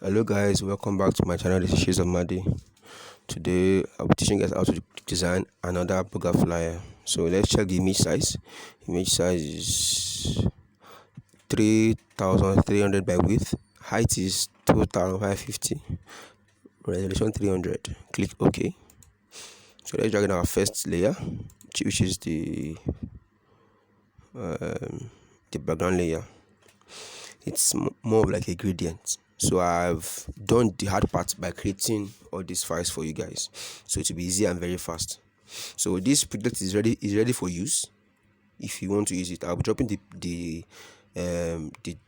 Hello guys, welcome back to my channel. This is Shiz Madi. Today I'll be teaching you guys how to design another burger flyer. So let's check the image size. Image size is 3300 by width. Height is 2550. Resolution 300. Click OK. So let's drag in our first layer, which is the background layer. It's more like a gradient. So I've done the hard part by creating all these files for you guys, so it will be easy and very fast. So this project is ready for use. If you want to use it, I'll be dropping the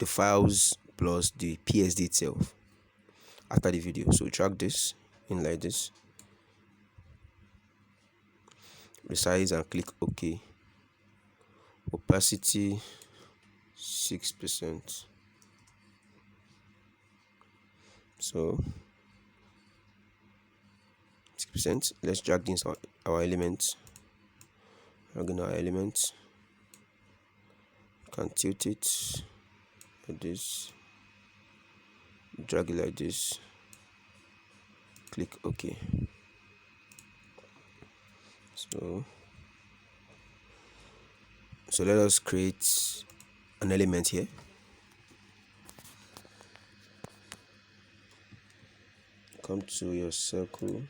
files plus the PSD itself after the video. So drag this in like this, resize and click OK. Opacity 6%. So 6%. Let's drag in our elements. Drag in our elements. You can tilt it like this. Drag it like this. Click OK. So let us create an element here. Come to your circle,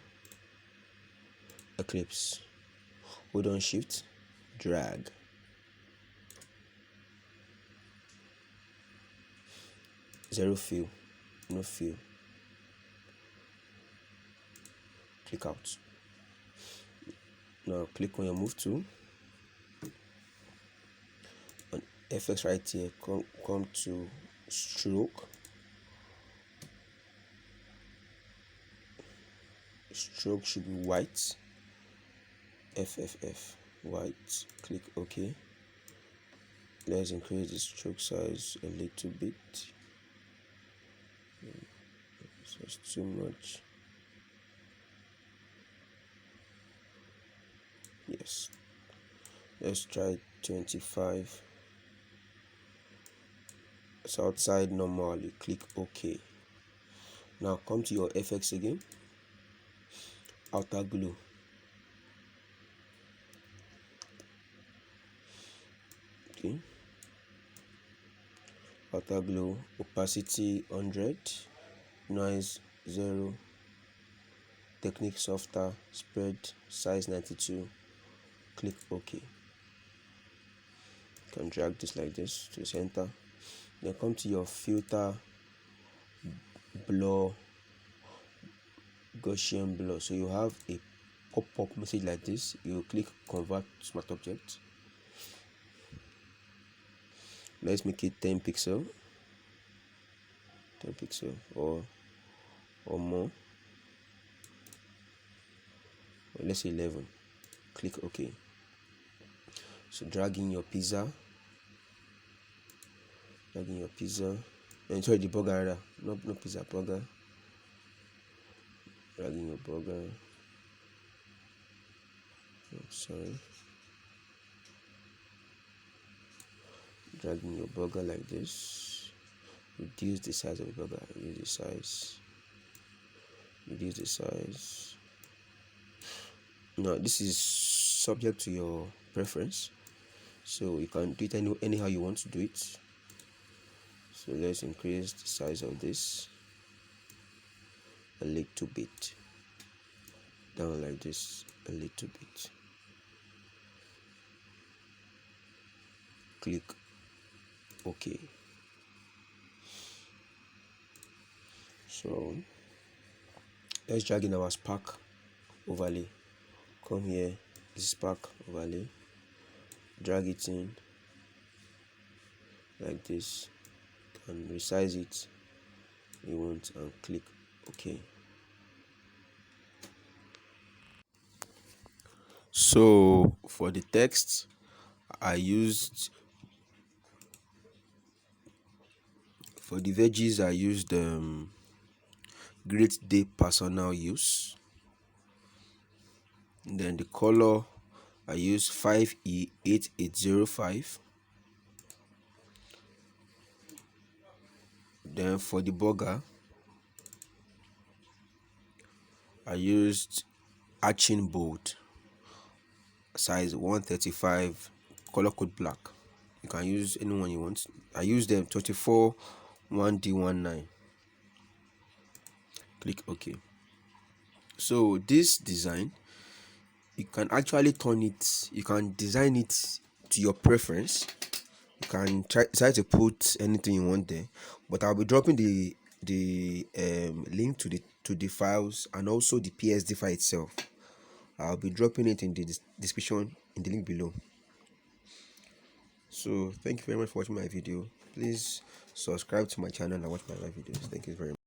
eclipse, hold on shift, drag. Zero fill, no fill. Click out. Now click on your move tool. On FX right here, come to stroke. Stroke should be white. FFF white. Click OK. Let's increase the stroke size a little bit. So it's too much. Yes. Let's try 25. It's outside normally. Click OK. Now come to your FX again. Outer glow. Okay. Outer glow. Opacity 100. Noise 0. Technique softer. Spread size 92. Click OK. You can drag this like this to the center. Then come to your filter, blur, Gaussian blur. So you have a pop-up message like this. You click convert to smart object. Let's make it 10 pixel, 10 pixel or more, or let's say 11. Click OK. So drag in your pizza, and sorry, the burger rather, no pizza, burger. Drag in your burger. Sorry. Drag in your burger like this. Reduce the size of the burger. Reduce the size. Now this is subject to your preference, so you can do it anyhow you want to do it. So let's increase the size of this a little bit, down like this a little bit. Click OK. So let's drag in our spark overlay. Come here, this spark overlay, drag it in like this and resize it you want and click OK. So for the text, I used, for the veggies I used great day personal use. And then the color I used 5E8805. Then for the burger I used Arching Bold, size 135, color code black. You can use anyone you want. I use them 24 1D19. Click OK. So this design, you can actually turn it, you can design it to your preference. You can try to put anything you want there, but I'll be dropping the link to the files and also the PSD file itself. I'll be dropping it in the description in the link below. So thank you very much for watching my video. Please subscribe to my channel and watch my live videos. Thank you very much.